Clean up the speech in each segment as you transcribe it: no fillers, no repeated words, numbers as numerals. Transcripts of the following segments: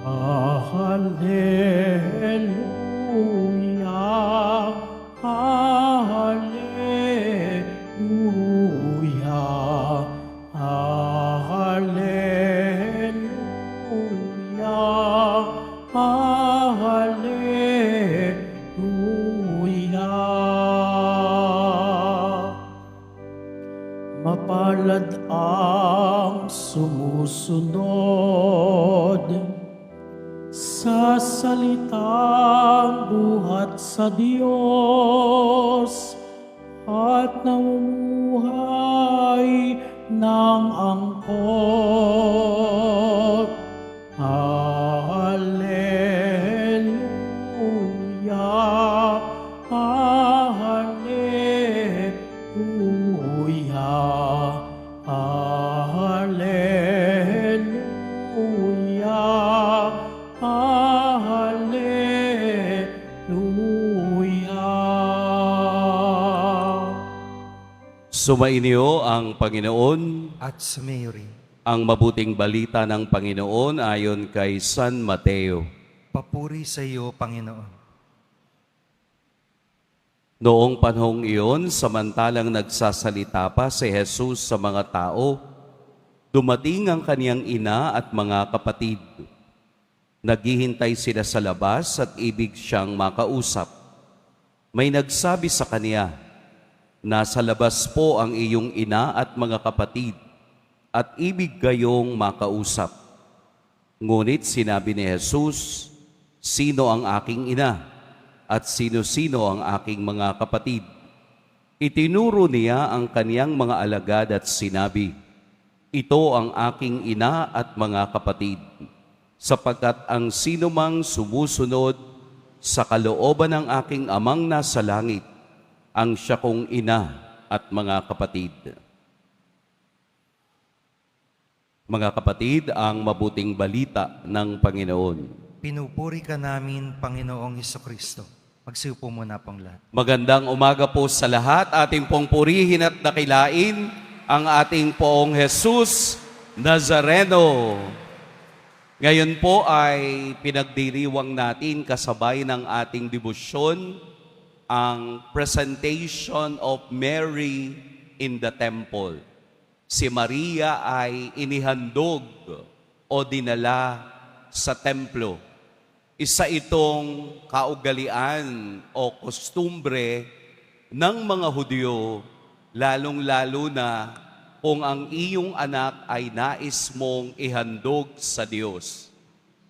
Hallelujah, Hallelujah, Hallelujah, Hallelujah. Mapalad ang sumusunod sa salitang buhat sa Diyos at namumuhay ng angkop. Hallelujah, Hallelujah, Hallelujah, Hallelujah. Sumainyo ang Panginoon, At sumayo rin. ang mabuting balita ng Panginoon ayon kay San Mateo. Papuri sa iyo, Panginoon. Noong panahong iyon, samantalang nagsasalita pa si Jesus sa mga tao, dumating ang kaniyang ina at mga kapatid. Naghihintay sila sa labas at ibig siyang makausap. May nagsabi sa kaniya, "Nasa labas po ang iyong ina at mga kapatid, at ibig kayong makausap." Ngunit sinabi ni Jesus, "Sino ang aking ina? At sino-sino ang aking mga kapatid?" Itinuro niya ang kaniyang mga alagad at sinabi, "Ito ang aking ina at mga kapatid, sapagkat ang sinumang sumusunod sa kalooban ng aking amang nasa langit, ang siya kong ina at mga kapatid." Mga kapatid, ang mabuting balita ng Panginoon. Pinupuri ka namin, Panginoong Hesukristo. Magsiupo muna pong lahat. Magandang umaga po sa lahat. Ating pong purihin at dakilain ang ating poong Jesus Nazareno. Ngayon po ay pinagdiriwang natin kasabay ng ating debosyon ang presentation of Mary in the temple. Si Maria ay inihandog o dinala sa templo. Isa itong kaugalian o kostumbre ng mga Hudyo, lalong-lalo na kung ang iyong anak ay nais mong ihandog sa Diyos.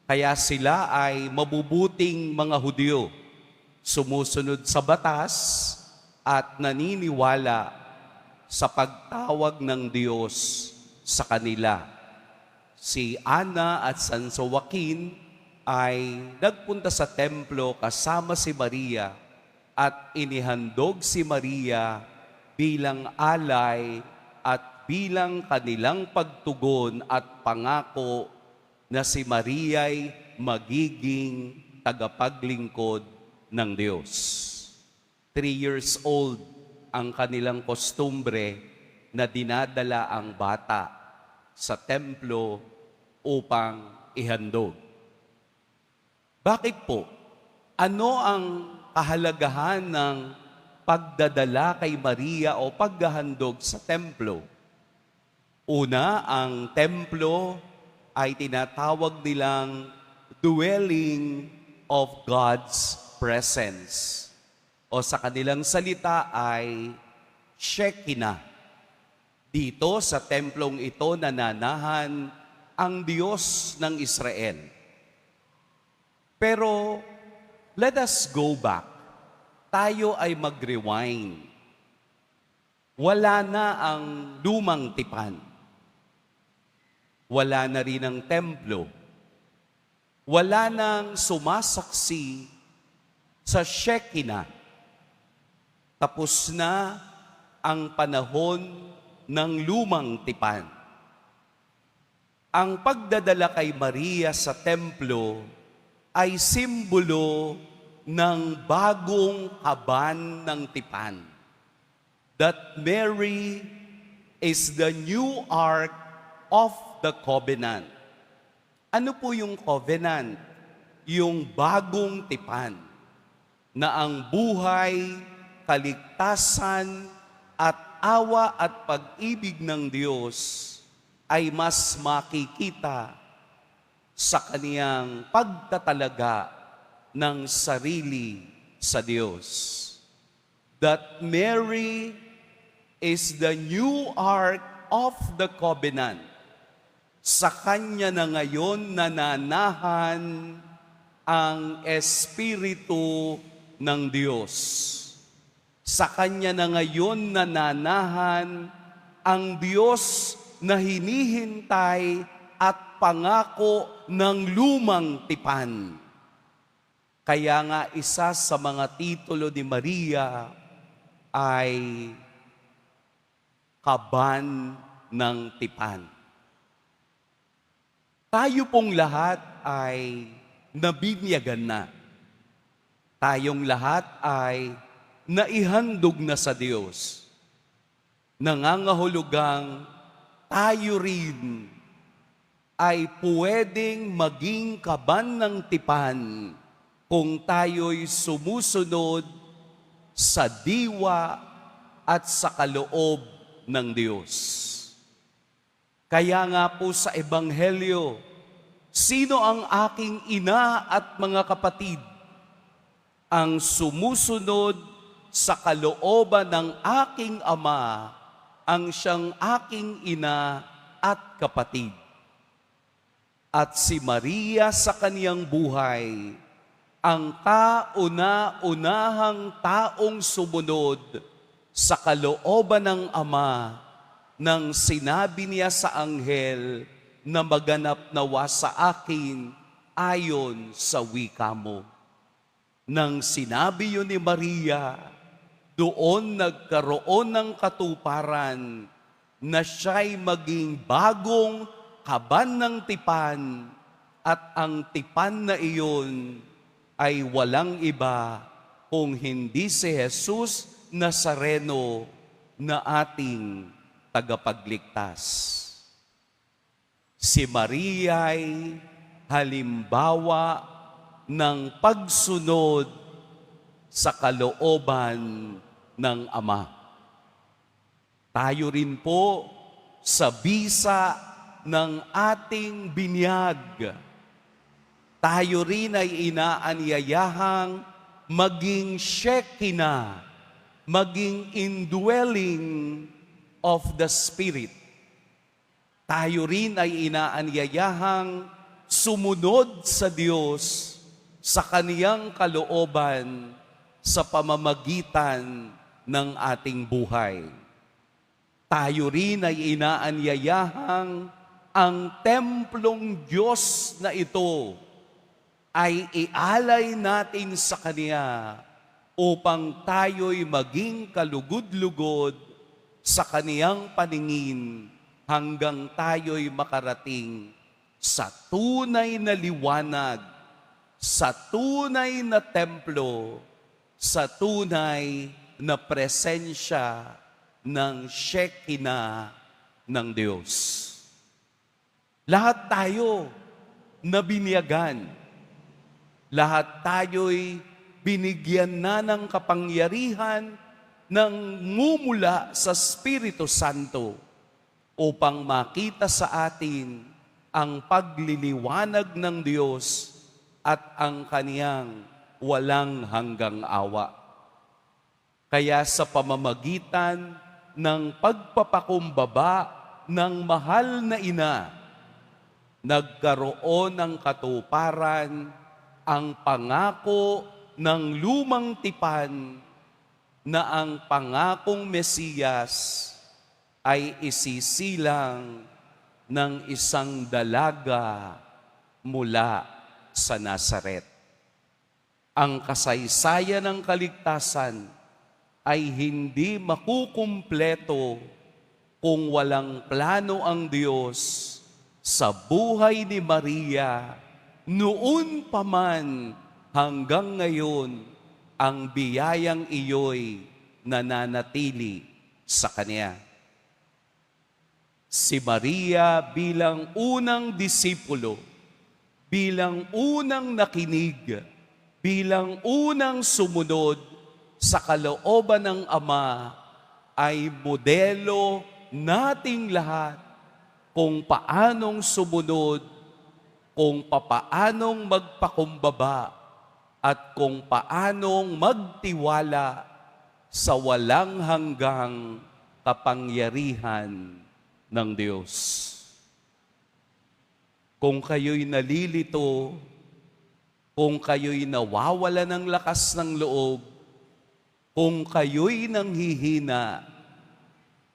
Kaya sila ay mabubuting mga Hudyo, sumusunod sa batas at naniniwala sa pagtawag ng Diyos sa kanila. Si Ana at San Joaquin ay nagpunta sa templo kasama si Maria at inihandog si Maria bilang alay at bilang kanilang pagtugon at pangako na si Maria ay magiging tagapaglingkod ng Diyos. 3 years old ang kanilang kostumbre na dinadala ang bata sa templo upang ihandog. Bakit po? Ano ang kahalagahan ng pagdadala kay Maria o paghahandog sa templo? Una, ang templo ay tinatawag nilang dwelling of God's presence. O sa kanilang salita ay Shekinah. Dito sa templong ito nananahan ang Diyos ng Israel. Pero let us go back. Tayo ay mag-rewind. Wala na ang lumang tipan. Wala na rin ang templo. Wala nang sumasaksi sa Shekinah. Tapos na ang panahon ng lumang tipan. Ang pagdadala kay Maria sa templo ay simbolo ng bagong kaban ng tipan. That Mary is the new ark of the covenant. Ano po yung covenant? Yung bagong tipan na ang buhay, kaligtasan, at awa at pag-ibig ng Diyos ay mas makikita sa kaniyang pagtatalaga ng sarili sa Diyos. That Mary is the new ark of the covenant. Sa kanya na ngayon nananahan ang Espiritu ng Diyos. Sa kanya na ngayon nananahan ang Diyos na hinihintay at pangako ng lumang tipan. Kaya nga isa sa mga titulo ni Maria ay kaban ng tipan. Tayo pong lahat ay nabinyagan na. Tayong lahat ay naihandog na sa Diyos. Nangangahulugang tayo rin ay pwedeng maging kaban ng tipan kung tayo'y sumusunod sa diwa at sa kaloob ng Diyos. Kaya nga po sa Ebanghelyo, sino ang aking ina at mga kapatid? Ang sumusunod sa kalooban ng aking ama, ang siyang aking ina at kapatid. At si Maria sa kaniyang buhay, ang kauna-unahang taong sumunod sa kalooban ng Ama nang sinabi niya sa anghel na maganap nawa sa akin ayon sa wika mo. Nang sinabi yun ni Maria, doon nagkaroon ng katuparan na siya'y maging bagong kaban ng tipan at ang tipan na iyon ay walang iba kung hindi si Jesus Nazareno na ating tagapagligtas. Si Maria ay halimbawa ng pagsunod sa kalooban ng Ama. Tayo rin po sa bisa ng ating binyag, tayo rin ay inaanyayahang maging Shekinah, maging indwelling of the Spirit. Tayo rin ay inaanyayahang sumunod sa Diyos sa kaniyang kalooban sa pamamagitan ng ating buhay. Tayo rin ay inaanyayahang ang templong Diyos na ito ay ialay natin sa Kaniya upang tayo'y maging kalugod-lugod sa Kaniyang paningin hanggang tayo'y makarating sa tunay na liwanag, sa tunay na templo, sa tunay na presensya ng Shekinah ng Diyos. Lahat tayo na binyagan, lahat tayo'y binigyan na ng kapangyarihan ng ngumula sa Espiritu Santo upang makita sa atin ang pagliliwanag ng Diyos at ang kaniyang walang hanggang awa. Kaya sa pamamagitan ng pagpapakumbaba ng mahal na ina, nagkaroon ng katuparan ang pangako ng lumang tipan na ang pangakong Mesiyas ay isisilang ng isang dalaga mula sa Nazaret. Ang kasaysayan ng kaligtasan ay hindi makukumpleto kung walang plano ang Diyos sa buhay ni Maria noon pa man hanggang ngayon, ang biyayang iyo'y nananatili sa Kanya. Si Maria bilang unang disipulo bilang unang nakinig, bilang unang sumunod sa kalooban ng Ama, ay modelo nating lahat kung paanong sumunod, kung paanong magpakumbaba, at kung paanong magtiwala sa walang hanggang kapangyarihan ng Diyos. Kung kayo'y nalilito, kung kayo'y nawawala ng lakas ng loob, kung kayo'y nanghihina,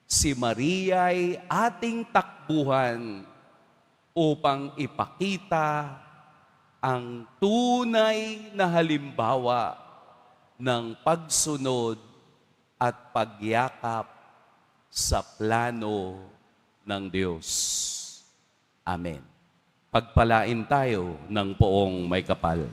si Maria'y ating takbuhan upang ipakita ang tunay na halimbawa ng pagsunod at pagyakap sa plano ng Diyos. Amen. Pagpalain tayo ng poong may kapal.